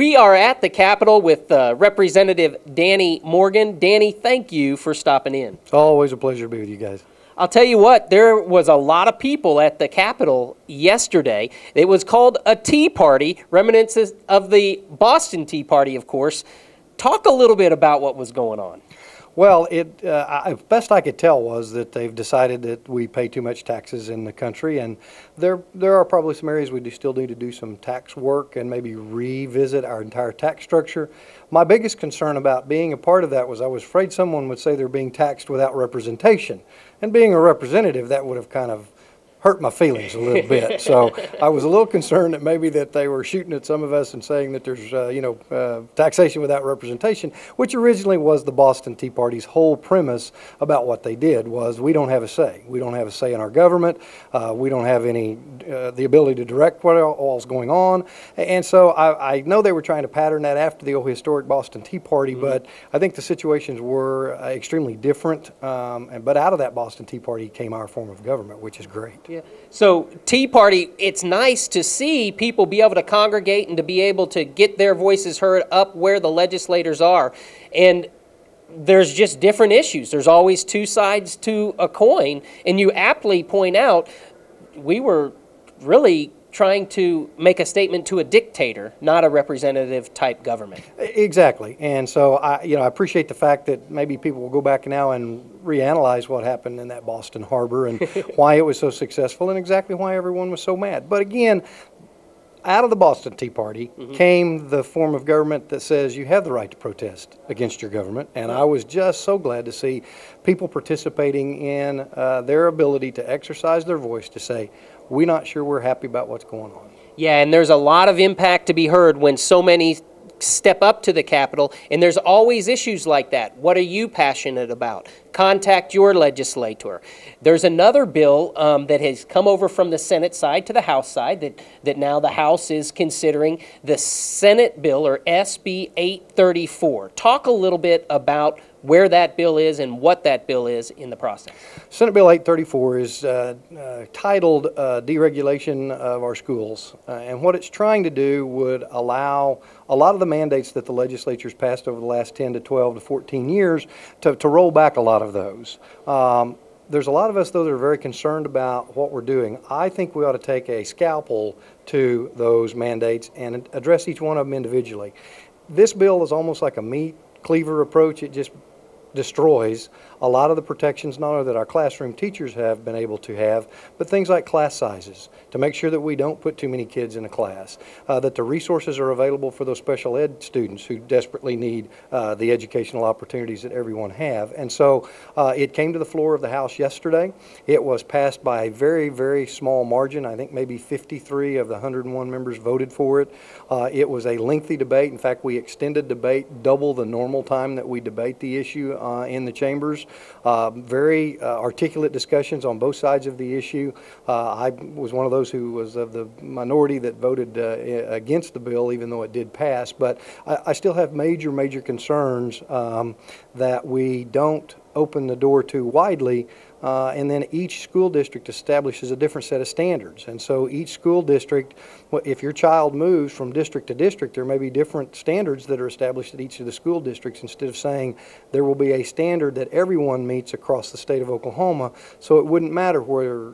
We are at the Capitol with Representative Danny Morgan. Danny, thank you for stopping in. Always a pleasure to be with you guys. I'll tell you what, there was a lot of people at the Capitol yesterday. It was called a Tea Party, reminiscent of the Boston Tea Party, of course. Talk a little bit about what was going on. Well, best I could tell was that they've decided that we pay too much taxes in the country, and there are probably some areas we still need to do some tax work and maybe revisit our entire tax structure. My biggest concern about being a part of that was I was afraid someone would say they're being taxed without representation, and being a representative, that would have kind of hurt my feelings a little bit. So I was a little concerned that maybe that they were shooting at some of us and saying that there's taxation without representation, which originally was the Boston Tea Party's whole premise about what they did was we don't have a say. We don't have a say in our government. We don't have the ability to direct what all's going on. And so I know they were trying to pattern that after the old historic Boston Tea Party, but I think the situations were extremely different. But out of that Boston Tea Party came our form of government, which is great. Yeah. So Tea Party, it's nice to see people be able to congregate and to be able to get their voices heard up where the legislators are. And there's just different issues. There's always two sides to a coin. And you aptly point out we were really trying to make a statement to a dictator, not a representative type government. Exactly. And so I appreciate the fact that maybe people will go back now and reanalyze what happened in that Boston harbor and why it was so successful and exactly why everyone was so mad. But again, out of the Boston Tea Party came the form of government that says you have the right to protest against your government. And I was just so glad to see people participating in their ability to exercise their voice to say, we're not sure we're happy about what's going on. Yeah, and there's a lot of impact to be heard when so many step up to the Capitol, and there's always issues like that. What are you passionate about? Contact your legislator. There's another bill that has come over from the Senate side to the House side that now the House is considering, the Senate bill, or SB 834. Talk a little bit about where that bill is and what that bill is in the process. Senate Bill 834 is titled Deregulation of Our Schools. And what it's trying to do would allow a lot of the mandates that the legislature's passed over the last 10 to 12 to 14 years to roll back a lot of those. There's a lot of us, though, that are very concerned about what we're doing. I think we ought to take a scalpel to those mandates and address each one of them individually. This bill is almost like a meat cleaver approach. It just destroys a lot of the protections not only that our classroom teachers have been able to have, but things like class sizes, to make sure that we don't put too many kids in a class, that the resources are available for those special ed students who desperately need the educational opportunities that everyone have. And so it came to the floor of the House yesterday. It was passed by a very, very small margin. I think maybe 53 of the 101 members voted for it. It was a lengthy debate. In fact, we extended debate double the normal time that we debate the issue in the chambers. Very articulate discussions on both sides of the issue. I was one of those who was of the minority that voted against the bill, even though it did pass. But I still have major, major concerns that we don't open the door too widely, and then each school district establishes a different set of standards. And so each school district, if your child moves from district to district, there may be different standards that are established at each of the school districts, instead of saying there will be a standard that everyone meets across the state of Oklahoma. So it wouldn't matter where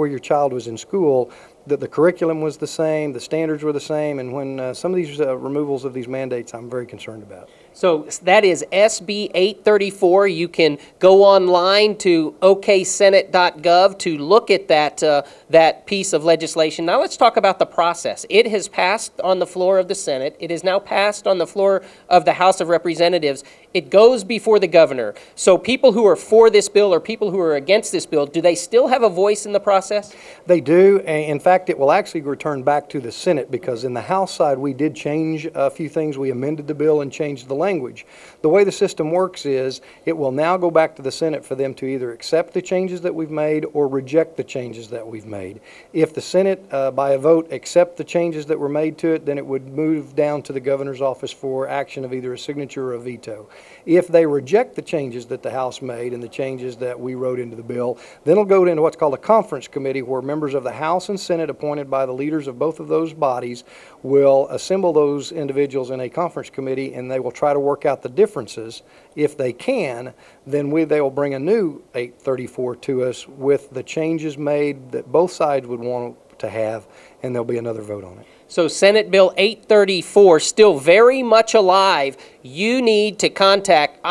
your child was in school, that the curriculum was the same, the standards were the same, and when some of these removals of these mandates, I'm very concerned about. So that is SB 834. You can go online to oksenate.gov to look at that piece of legislation. Now let's talk about the process. It has passed on the floor of the Senate. It is now passed on the floor of the House of Representatives. It goes before the governor. So people who are for this bill or people who are against this bill, do they still have a voice in the process? They do. In fact, it will actually return back to the Senate, because in the House side we did change a few things. We amended the bill and changed the language. The way the system works is it will now go back to the Senate for them to either accept the changes that we've made or reject the changes that we've made. If the Senate, by a vote, accept the changes that were made to it, then it would move down to the governor's office for action of either a signature or a veto. If they reject the changes that the House made and the changes that we wrote into the bill, then it'll go into what's called a conference committee, where members of the House and Senate Senate appointed by the leaders of both of those bodies will assemble those individuals in a conference committee, and they will try to work out the differences. If they can, then they will bring a new 834 to us with the changes made that both sides would want to have, and there'll be another vote on it. So Senate Bill 834, still very much alive. I need to contact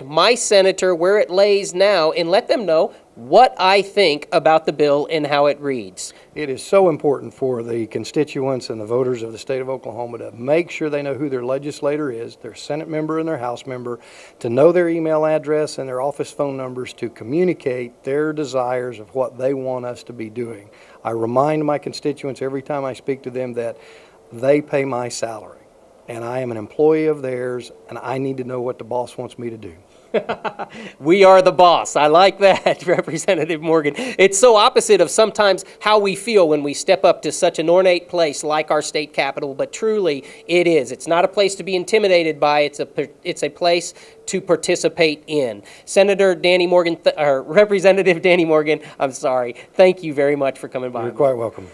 my senator where it lays now and let them know what I think about the bill and how it reads. It is so important for the constituents and the voters of the state of Oklahoma to make sure they know who their legislator is, their Senate member and their House member, to know their email address and their office phone numbers to communicate their desires of what they want us to be doing. I remind my constituents every time I speak to them that they pay my salary, and I am an employee of theirs, and I need to know what the boss wants me to do. We are the boss. I like that, Representative Morgan. It's so opposite of sometimes how we feel when we step up to such an ornate place like our state capitol, but truly it is. It's not a place to be intimidated by. It's a place to participate in. Senator Danny Morgan, or Representative Danny Morgan, I'm sorry. Thank you very much for coming by. You're quite welcome.